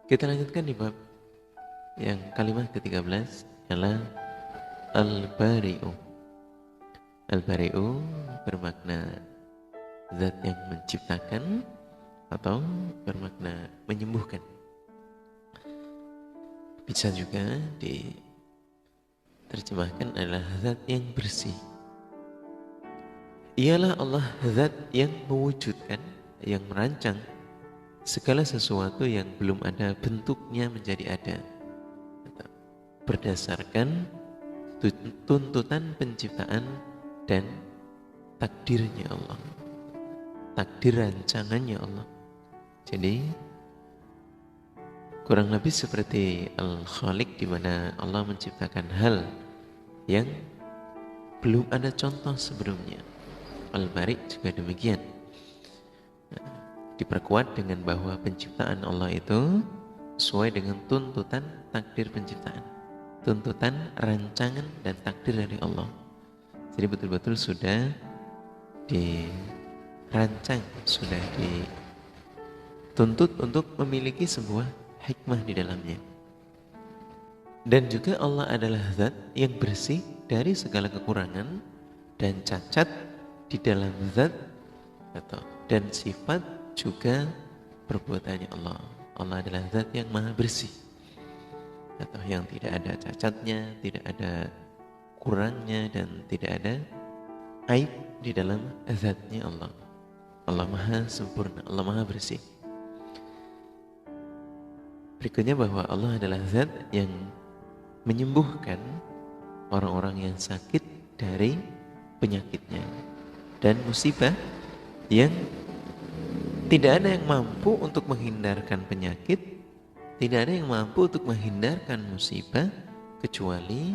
Kita lanjutkan di bab yang kalimat ke-13 adalah Al-Bari'u. Al-Bari'u bermakna zat yang menciptakan atau bermakna menyembuhkan. Bisa juga diterjemahkan adalah zat yang bersih. Ialah Allah zat yang mewujudkan, yang merancang segala sesuatu yang belum ada bentuknya menjadi ada, berdasarkan tuntutan penciptaan dan takdirnya Allah, takdir rancangannya Allah. Jadi kurang lebih seperti Al-Khaliq, di mana Allah menciptakan hal yang belum ada contoh sebelumnya. Al-Bari' juga demikian. Diperkuat dengan bahwa penciptaan Allah itu sesuai dengan tuntutan takdir penciptaan, tuntutan rancangan dan takdir dari Allah. Jadi betul-betul sudah dirancang, sudah dituntut untuk memiliki sebuah hikmah di dalamnya. Dan juga Allah adalah zat yang bersih dari segala kekurangan dan cacat di dalam zat dan sifat juga perbuatannya Allah. Allah adalah zat yang maha bersih, atau yang tidak ada cacatnya, tidak ada kurangnya, dan tidak ada aib di dalam zatnya Allah. Allah maha sempurna, Allah maha bersih. Berikutnya bahwa Allah adalah zat yang menyembuhkan orang-orang yang sakit dari penyakitnya dan musibah, yang tidak ada yang mampu untuk menghindarkan penyakit, tidak ada yang mampu untuk menghindarkan musibah kecuali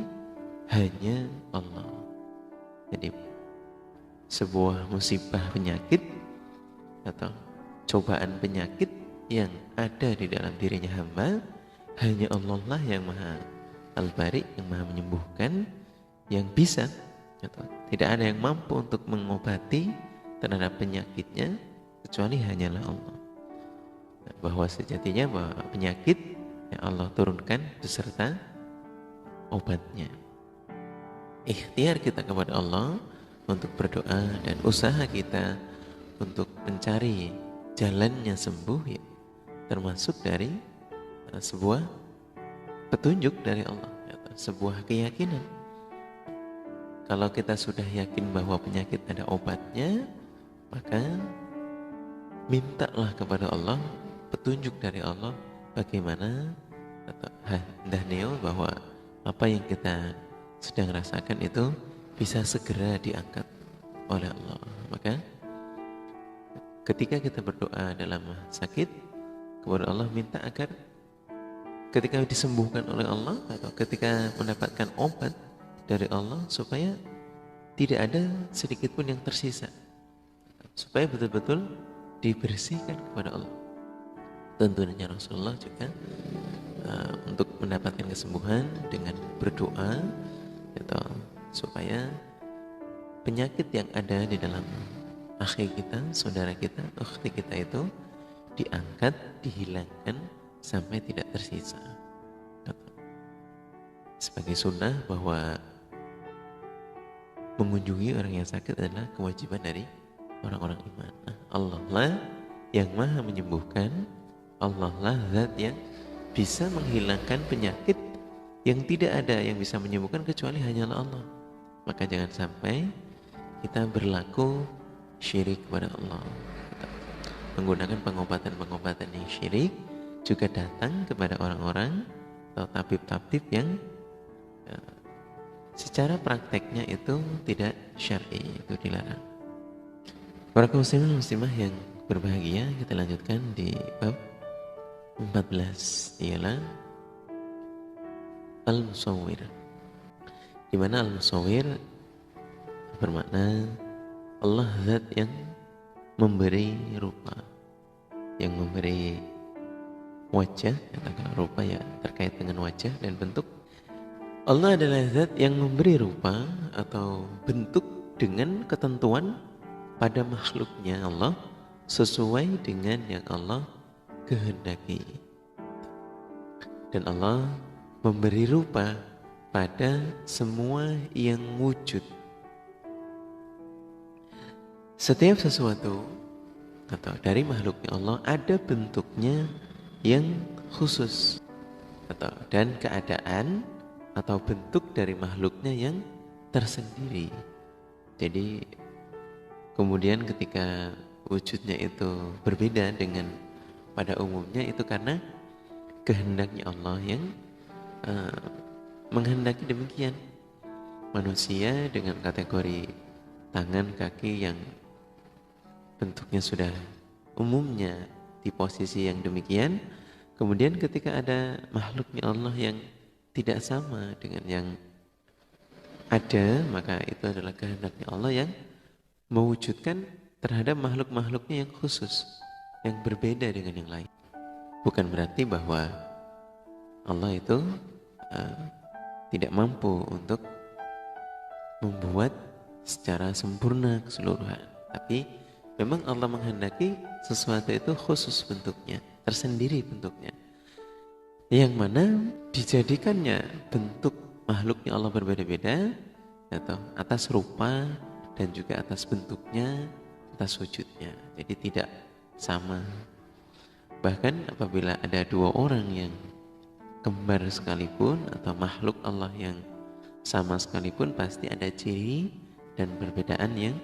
hanya Allah. Jadi sebuah musibah penyakit atau cobaan penyakit yang ada di dalam dirinya hamba, hanya Allah lah yang maha Al-Bari, yang maha menyembuhkan, yang bisa, atau tidak ada yang mampu untuk mengobati terhadap penyakitnya kecuali hanyalah Allah. Bahwa sejatinya bahwa penyakit yang Allah turunkan beserta obatnya. Ikhtiar kita kepada Allah untuk berdoa dan usaha kita untuk mencari jalannya sembuh, ya, termasuk dari sebuah petunjuk dari Allah, sebuah keyakinan. Kalau kita sudah yakin bahwa penyakit ada obatnya, maka mintalah kepada Allah petunjuk dari Allah bagaimana hendaknya bahwa apa yang kita sedang rasakan itu bisa segera diangkat oleh Allah. Maka ketika kita berdoa dalam sakit kepada Allah, minta agar ketika disembuhkan oleh Allah atau ketika mendapatkan obat dari Allah, supaya tidak ada sedikit pun yang tersisa, supaya betul-betul dibersihkan kepada Allah. Tentunya Rasulullah juga untuk mendapatkan kesembuhan dengan berdoa, atau supaya penyakit yang ada di dalam akhi kita, saudara kita, ukhti kita itu diangkat, dihilangkan sampai tidak tersisa. Sebagai sunnah bahwa mengunjungi orang yang sakit adalah kewajiban dari orang-orang iman. Allah lah yang maha menyembuhkan, Allah lah zat yang bisa menghilangkan penyakit yang tidak ada yang bisa menyembuhkan kecuali hanyalah Allah. Maka jangan sampai kita berlaku syirik kepada Allah, menggunakan pengobatan-pengobatan yang syirik, juga datang kepada orang-orang atau tabib-tabib yang secara prakteknya itu tidak syar'i, itu dilarang. Para kaum muslimin muslimah yang berbahagia, kita lanjutkan di bab 14, ialah Al-Musawwir, di mana Al-Musawwir bermakna Allah zat yang memberi rupa, yang memberi wajah. Katakanlah rupa ya terkait dengan wajah dan bentuk. Allah adalah zat yang memberi rupa atau bentuk dengan ketentuan pada makhluknya Allah sesuai dengan yang Allah kehendaki. Dan Allah memberi rupa pada semua yang wujud. Setiap sesuatu atau dari makhluknya Allah ada bentuknya yang khusus, dan keadaan atau bentuk dari makhluknya yang tersendiri. Jadi kemudian ketika wujudnya itu berbeda dengan pada umumnya, itu karena kehendaknya Allah yang menghendaki demikian. Manusia dengan kategori tangan, kaki yang bentuknya sudah umumnya di posisi yang demikian, kemudian ketika ada makhluknya Allah yang tidak sama dengan yang ada, maka itu adalah kehendaknya Allah yang mewujudkan terhadap makhluk-makhluknya yang khusus, yang berbeda dengan yang lain. Bukan berarti bahwa Allah itu tidak mampu untuk membuat secara sempurna keseluruhan, tapi memang Allah menghendaki sesuatu itu khusus bentuknya, tersendiri bentuknya, yang mana dijadikannya bentuk makhluknya Allah berbeda-beda, atau atas rupa dan juga atas bentuknya, atas wujudnya. Jadi tidak sama. Bahkan apabila ada dua orang yang kembar sekalipun atau makhluk Allah yang sama sekalipun, pasti ada ciri dan perbedaan yang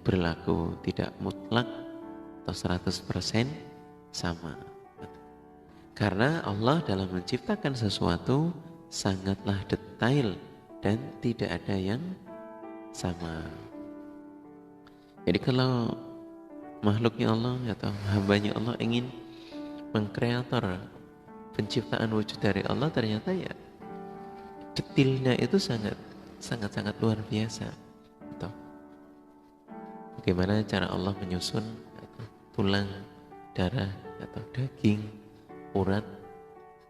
berlaku, tidak mutlak atau 100% sama. Karena Allah dalam menciptakan sesuatu sangatlah detail dan tidak ada yang sama. Jadi kalau makhluknya Allah atau hambanya Allah ingin mengkreator penciptaan wujud dari Allah, ternyata ya detailnya itu sangat luar biasa. Atau bagaimana cara Allah menyusun tulang, darah atau daging, urat,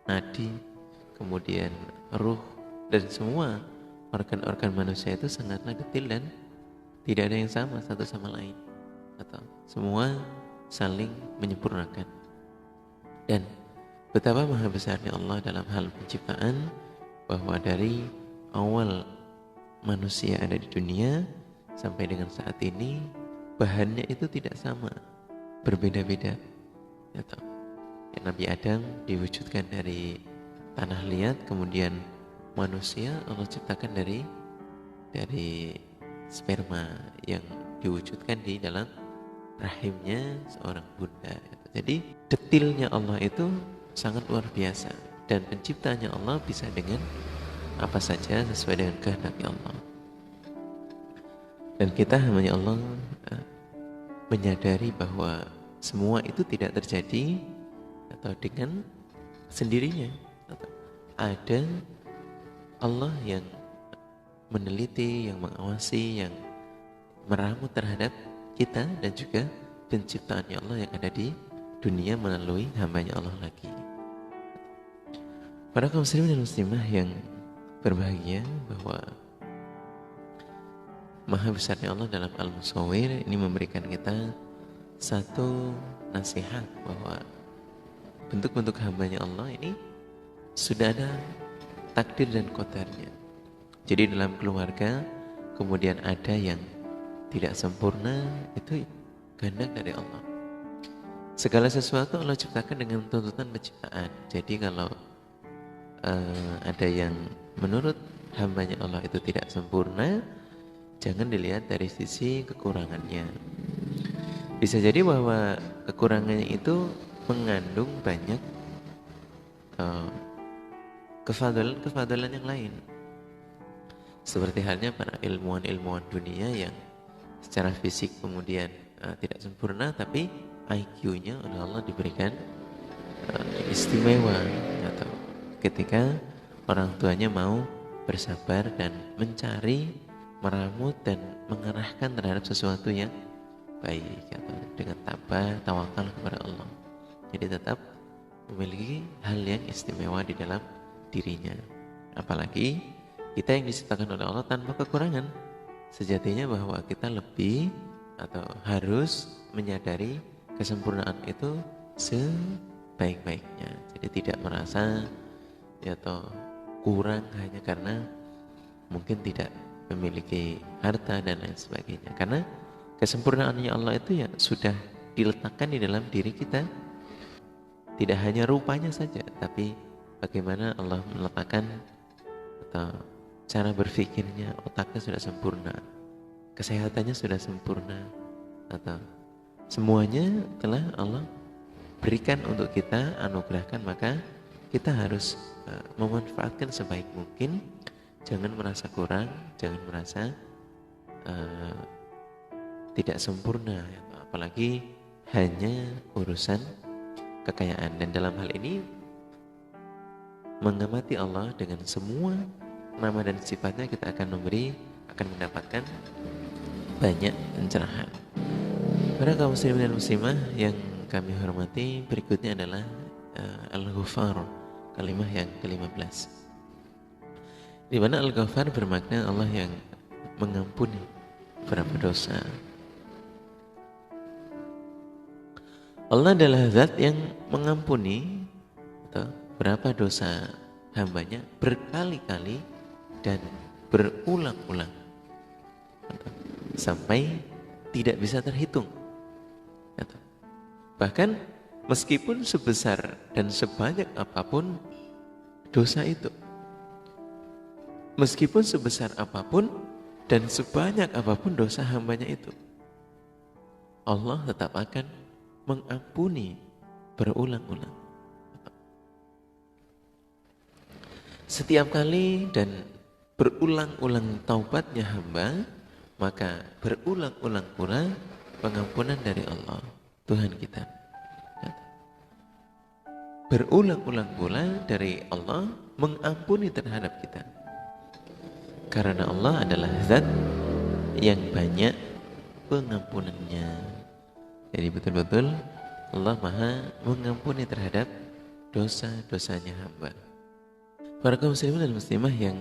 nadi, kemudian ruh, dan semua organ-organ manusia itu sangatlah detail dan tidak ada yang sama satu sama lain, atau semua saling menyempurnakan. Dan betapa maha besarnya Allah dalam hal penciptaan, bahwa dari awal manusia ada di dunia sampai dengan saat ini, bahannya itu tidak sama, berbeda-beda. Atau Nabi Adam diwujudkan dari tanah liat, kemudian manusia Allah ciptakan dari sperma yang diwujudkan di dalam rahimnya seorang bunda. Jadi detailnya Allah itu sangat luar biasa, dan penciptanya Allah bisa dengan apa saja sesuai dengan kehendaknya Allah. Dan kita hanya Allah menyadari bahwa semua itu tidak terjadi atau dengan sendirinya, atau ada Allah yang meneliti, yang mengawasi, yang meramu terhadap kita dan juga penciptaannya Allah yang ada di dunia melalui hambanya Allah lagi. Para kaum muslimin dan muslimah yang berbahagia, bahwa maha besarnya Allah dalam Al-Musawwir ini memberikan kita satu nasihat, bahwa bentuk-bentuk hambanya Allah ini sudah ada takdir dan qadarnya. Jadi dalam keluarga kemudian ada yang tidak sempurna, itu kehendak dari Allah. Segala sesuatu Allah ciptakan dengan tuntutan penciptaan. Jadi kalau ada yang menurut hambanya Allah itu tidak sempurna, jangan dilihat dari sisi kekurangannya. Bisa jadi bahwa kekurangannya itu mengandung banyak kefadalan yang lain. Seperti halnya para ilmuwan dunia yang secara fisik kemudian tidak sempurna, tapi IQ-nya oleh Allah diberikan istimewa. Atau ketika orang tuanya mau bersabar dan mencari, meramut dan mengarahkan terhadap sesuatu yang baik, atau dengan tabah, tawakal kepada Allah. Jadi tetap memiliki hal yang istimewa di dalam dirinya. Apalagi kita yang diciptakan oleh Allah tanpa kekurangan. Sejatinya bahwa kita lebih atau harus menyadari kesempurnaan itu sebaik-baiknya. Jadi tidak merasa ya atau kurang hanya karena mungkin tidak memiliki harta dan lain sebagainya. Karena kesempurnaannya Allah itu ya sudah diletakkan di dalam diri kita. Tidak hanya rupanya saja, tapi bagaimana Allah meletakkan atau cara berpikirnya, otaknya sudah sempurna, kesehatannya sudah sempurna, atau semuanya telah Allah berikan untuk kita, anugerahkan, maka kita harus memanfaatkan sebaik mungkin. Jangan merasa kurang, jangan merasa tidak sempurna, apalagi hanya urusan kekayaan. Dan dalam hal ini mengamati Allah dengan semua nama dan sifatnya, kita akan mendapatkan banyak pencerahan. Para kaum muslimin dan muslimah yang kami hormati, berikutnya adalah Al-Ghafar, kalimat yang ke-15, di mana Al-Ghafar bermakna Allah yang mengampuni beberapa dosa. Allah adalah zat yang mengampuni berapa dosa hambanya berkali-kali dan berulang-ulang sampai tidak bisa terhitung. Bahkan meskipun sebesar dan sebanyak apapun dosa itu, meskipun sebesar apapun dan sebanyak apapun dosa hambanya itu, Allah tetap akan mengampuni berulang-ulang. Setiap kali dan berulang-ulang taubatnya hamba, maka berulang-ulang pula pengampunan dari Allah, Tuhan kita. Berulang-ulang pula dari Allah mengampuni terhadap kita. Karena Allah adalah zat yang banyak pengampunannya. Jadi betul-betul Allah Maha mengampuni terhadap dosa-dosanya hamba. Para kaum muslimin dan muslimah yang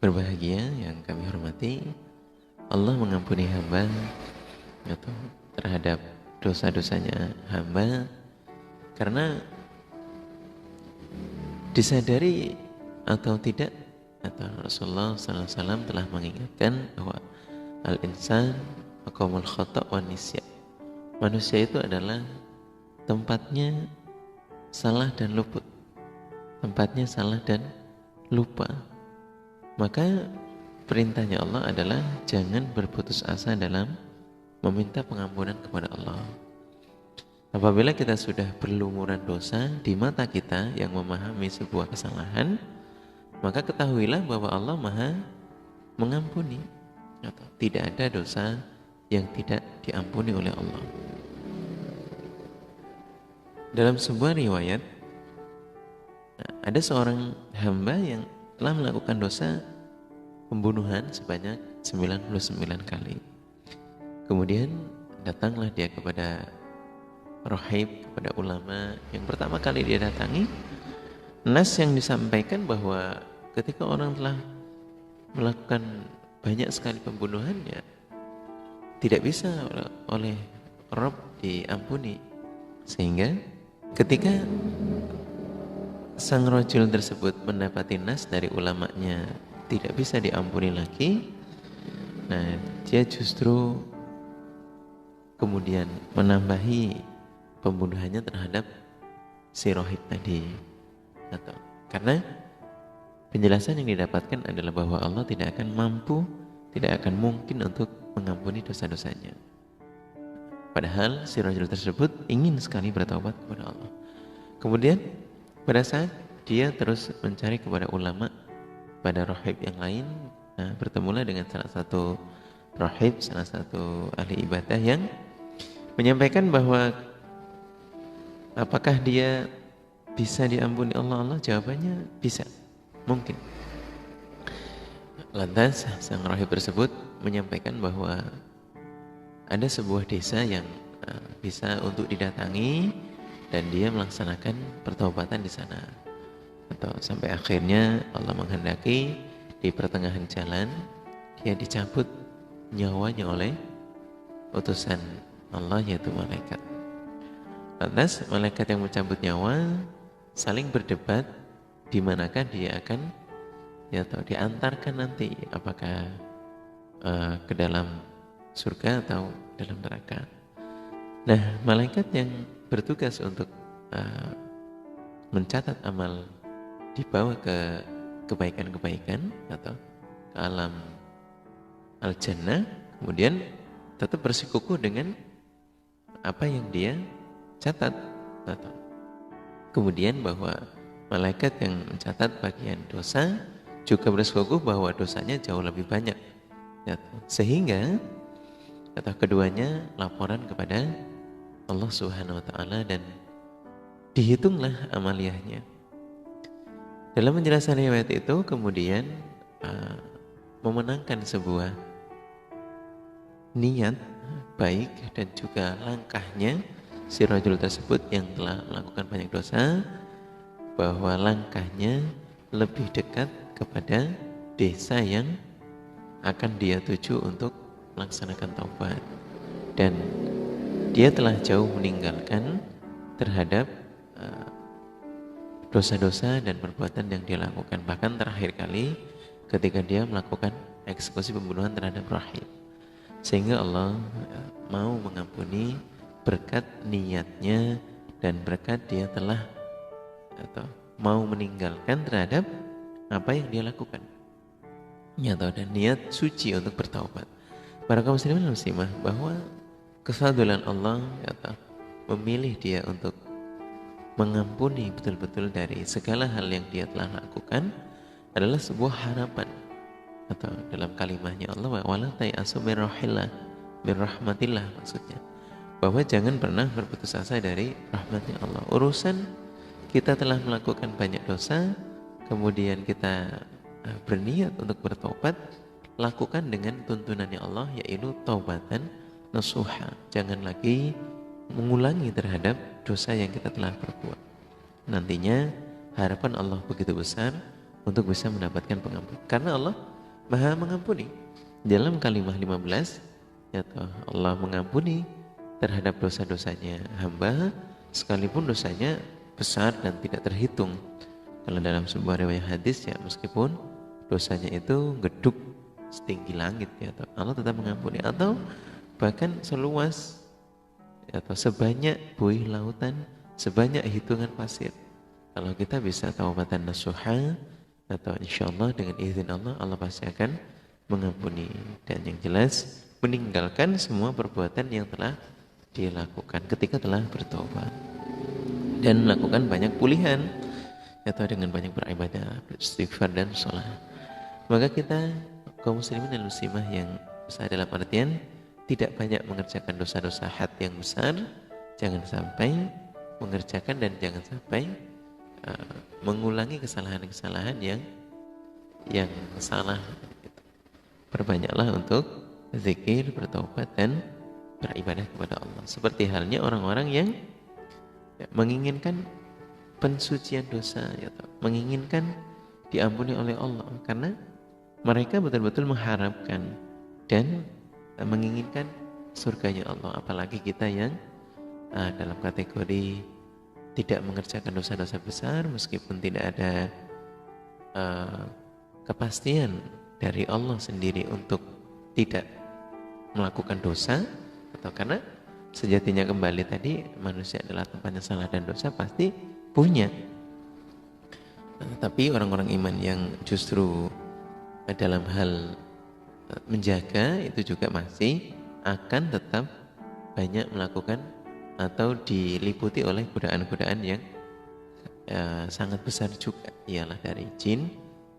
berbahagia, yang kami hormati, Allah mengampuni hamba terhadap dosa-dosanya hamba karena disadari atau tidak, atau Rasulullah SAW telah mengingatkan bahwa al-insan maqamul khata' wa nisyan. Manusia itu adalah tempatnya salah dan luput, tempatnya salah dan lupa. Maka perintahnya Allah adalah jangan berputus asa dalam meminta pengampunan kepada Allah. Apabila kita sudah berlumuran dosa di mata kita yang memahami sebuah kesalahan, maka ketahuilah bahwa Allah Maha mengampuni. Tidak ada dosa yang tidak diampuni oleh Allah. Dalam sebuah riwayat, ada seorang hamba yang telah melakukan dosa pembunuhan sebanyak 99 kali. Kemudian datanglah dia kepada rahib, kepada ulama. Yang pertama kali dia datangi, nas yang disampaikan bahwa ketika orang telah melakukan banyak sekali pembunuhan, ya tidak bisa oleh Rabb diampuni. Sehingga ketika sang rajul tersebut mendapati nas dari ulamanya tidak bisa diampuni lagi, nah dia justru kemudian menambahi pembunuhannya terhadap si rohib tadi. Karena penjelasan yang didapatkan adalah bahwa Allah tidak akan mampu, tidak akan mungkin untuk mengampuni dosa-dosanya. Padahal si rajul tersebut ingin sekali bertaubat kepada Allah. Kemudian pada saat dia terus mencari kepada ulama, pada rahib yang lain, bertemulah dengan salah satu rahib, salah satu ahli ibadah yang menyampaikan bahwa apakah dia bisa diampuni Allah? Allah jawabannya bisa, mungkin. Lantas sang rahib tersebut menyampaikan bahwa ada sebuah desa yang bisa untuk didatangi dan dia melaksanakan pertaubatan di sana. Atau sampai akhirnya Allah menghendaki di pertengahan jalan dia dicabut nyawanya oleh utusan Allah, yaitu malaikat. Lantas malaikat yang mencabut nyawa saling berdebat di manakah dia akan diantarkan nanti, apakah ke dalam surga atau dalam neraka. Nah, malaikat yang bertugas untuk mencatat amal dibawa ke kebaikan-kebaikan atau ke alam al-jannah, kemudian tetap bersikukuh dengan apa yang dia catat. Kemudian bahwa malaikat yang mencatat bagian dosa juga bersikukuh bahwa dosanya jauh lebih banyak, sehingga keduanya laporan kepada Allah Subhanahu wa taala dan dihitunglah amaliyahnya. Dalam penjelasan riwayat itu kemudian memenangkan sebuah niat baik dan juga langkahnya si rajul tersebut yang telah melakukan banyak dosa, bahwa langkahnya lebih dekat kepada desa yang akan dia tuju untuk melaksanakan taubat, dan dia telah jauh meninggalkan terhadap dosa-dosa dan perbuatan yang dia lakukan, bahkan terakhir kali ketika dia melakukan eksekusi pembunuhan terhadap rahib, sehingga Allah mau mengampuni berkat niatnya dan berkat dia telah mau meninggalkan terhadap apa yang dia lakukan, dan niat suci untuk bertaubat. Para kaum muslimin dan muslimah, bahwa kefadlan Allah memilih dia untuk mengampuni betul-betul dari segala hal yang dia telah lakukan adalah sebuah harapan, atau dalam kalimahnya Allah, wala tayasu min rahmatillah, maksudnya bahwa jangan pernah berputus asa dari rahmatnya Allah. Urusan kita telah melakukan banyak dosa, kemudian kita berniat untuk bertobat, lakukan dengan tuntunannya Allah, yaitu taubatan nasuha. Jangan lagi mengulangi terhadap dosa yang kita telah perbuat. Nantinya harapan Allah begitu besar untuk bisa mendapatkan pengampunan, karena Allah Maha mengampuni. Dalam kalimat 15, Allah mengampuni terhadap dosa-dosanya hamba sekalipun dosanya besar dan tidak terhitung. Kalau dalam sebuah riwayat hadis, meskipun dosanya itu geduk setinggi langit, Allah tetap mengampuni, atau bahkan seluas atau sebanyak buih lautan, sebanyak hitungan pasir. Kalau kita bisa taubatan nasuha, atau insyaallah dengan izin Allah, Allah pasti akan mengampuni, dan yang jelas meninggalkan semua perbuatan yang telah dilakukan ketika telah bertobat dan melakukan banyak pulihan, dengan banyak beribadah, beristighfar dan sholat. Maka kita kaum muslimin dan muslimah yang besar dalam artian tidak banyak mengerjakan dosa-dosa had yang besar, jangan sampai mengerjakan dan jangan sampai mengulangi kesalahan-kesalahan yang salah. Perbanyaklah untuk zikir, bertaubat dan beribadah kepada Allah. Seperti halnya orang-orang yang menginginkan pensucian dosa, menginginkan diampuni oleh Allah, karena mereka betul-betul mengharapkan dan menginginkan surganya Allah. Apalagi kita yang dalam kategori tidak mengerjakan dosa-dosa besar, meskipun tidak ada kepastian dari Allah sendiri untuk tidak melakukan dosa, atau karena sejatinya kembali tadi manusia adalah tempatnya salah dan dosa pasti punya. Tapi orang-orang iman yang justru dalam hal menjaga itu juga masih akan tetap banyak melakukan atau diliputi oleh godaan-godaan yang sangat besar juga, ialah dari jin,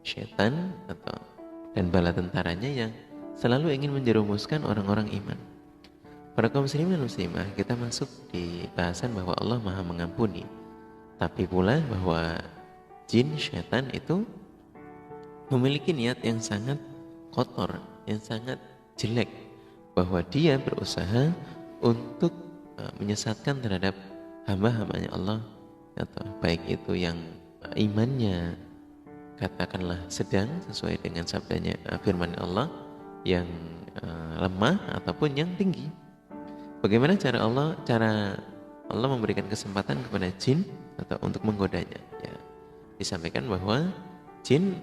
syaitan, dan bala tentaranya yang selalu ingin menjerumuskan orang-orang iman. Para kaum muslimin dan muslimah, kita masuk di bahasan bahwa Allah Maha mengampuni, tapi pula bahwa jin, syaitan itu memiliki niat yang sangat kotor, yang sangat jelek, bahwa dia berusaha untuk menyesatkan terhadap hamba-hambanya Allah, atau baik itu yang imannya katakanlah sedang sesuai dengan sabdanya firman Allah, yang lemah ataupun yang tinggi. Bagaimana cara Allah memberikan kesempatan kepada jin atau untuk menggodanya. Ya. Disampaikan bahwa jin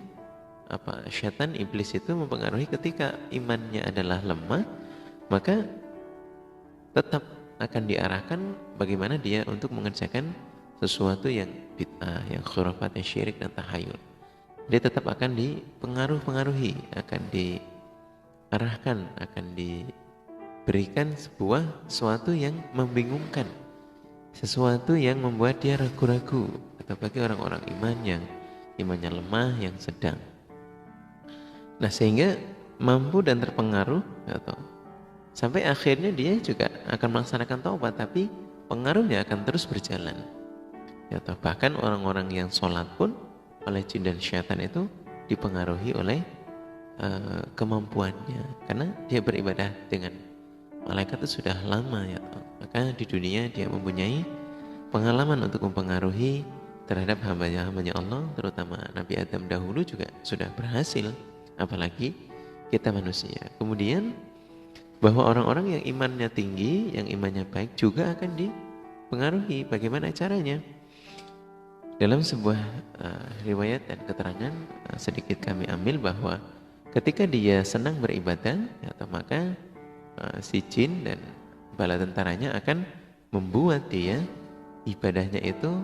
syaitan iblis itu mempengaruhi ketika imannya adalah lemah, maka tetap akan diarahkan bagaimana dia untuk mengerjakan sesuatu yang bid'ah, yang khurafat, yang syirik dan tahayul. Dia tetap akan dipengaruhi, akan diarahkan, akan diberikan sesuatu yang membingungkan, sesuatu yang membuat dia ragu-ragu, atau bagi orang-orang iman yang imannya lemah, yang sedang. Nah, sehingga mampu dan terpengaruh atau sampai akhirnya dia juga akan melaksanakan taubat, tapi pengaruhnya akan terus berjalan. Atau bahkan orang-orang yang sholat pun oleh jin dan syaitan itu dipengaruhi oleh kemampuannya, karena dia beribadah dengan malaikat itu sudah lama ya. Maka di dunia dia mempunyai pengalaman untuk mempengaruhi terhadap hambanya Allah, terutama Nabi Adam dahulu juga sudah berhasil, apalagi kita manusia. Kemudian bahwa orang-orang yang imannya tinggi, yang imannya baik juga akan dipengaruhi. Bagaimana caranya? Dalam sebuah riwayat dan keterangan sedikit kami ambil bahwa ketika dia senang beribadah, atau maka si jin dan bala tentaranya akan membuat dia ibadahnya itu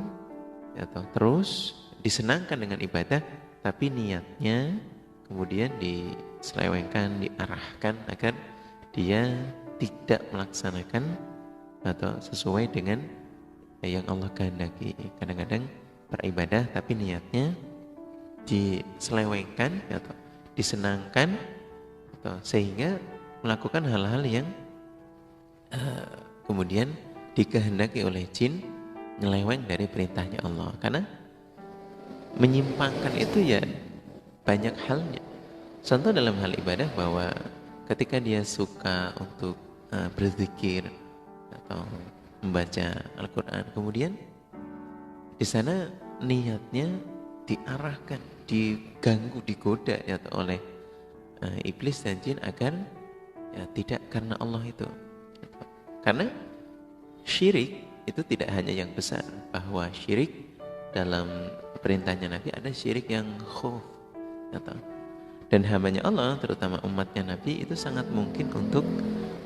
atau terus disenangkan dengan ibadah, tapi niatnya kemudian diselewengkan, diarahkan agar dia tidak melaksanakan atau sesuai dengan yang Allah kehendaki. Kadang-kadang beribadah tapi niatnya diselewengkan atau disenangkan, atau sehingga melakukan hal-hal yang kemudian dikehendaki oleh jin, nyeleweng dari perintahnya Allah. Karena menyimpangkan itu ya banyak halnya. Contoh dalam hal ibadah bahwa ketika dia suka untuk berzikir atau membaca Al-Quran, kemudian di sana niatnya diarahkan, diganggu, digoda ya, oleh iblis dan jin agar ya, tidak karena Allah itu. Karena syirik itu tidak hanya yang besar, bahwa syirik dalam perintahnya Nabi ada syirik yang khuf atau, dan hambanya Allah terutama umatnya Nabi itu sangat mungkin untuk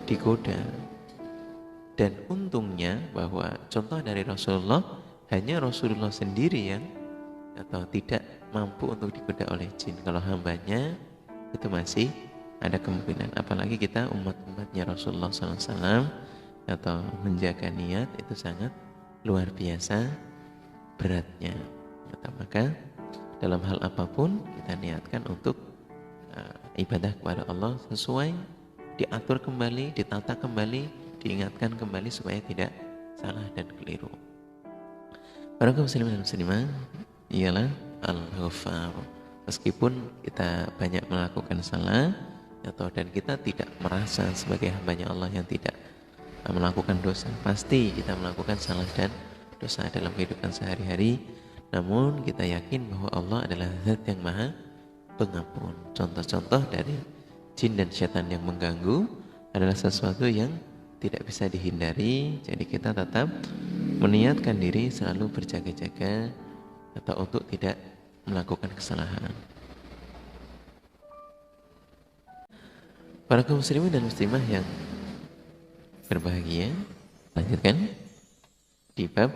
digoda. Dan untungnya bahwa contoh dari Rasulullah, hanya Rasulullah sendiri yang atau tidak mampu untuk digoda oleh jin. Kalau hambanya itu masih ada kemungkinan. Apalagi kita umat-umatnya Rasulullah SAW, atau menjaga niat itu sangat luar biasa beratnya. Maka dalam hal apapun kita niatkan untuk ibadah kepada Allah sesuai, diatur kembali, ditata kembali, diingatkan kembali supaya tidak salah dan keliru. Para kaum muslimin dan muslimah, ialah Al-Ghaffar. Meskipun kita banyak melakukan salah dan kita tidak merasa sebagai hambanya Allah yang tidak melakukan dosa, pasti kita melakukan salah dan dosa dalam kehidupan sehari-hari. Namun kita yakin bahwa Allah adalah Zat yang Maha Pengampun. Contoh-contoh dari jin dan syaitan yang mengganggu adalah sesuatu yang tidak bisa dihindari. Jadi kita tetap meniatkan diri selalu berjaga-jaga atau untuk tidak melakukan kesalahan. Para kaum muslimin dan muslimah yang berbahagia, lanjutkan di bab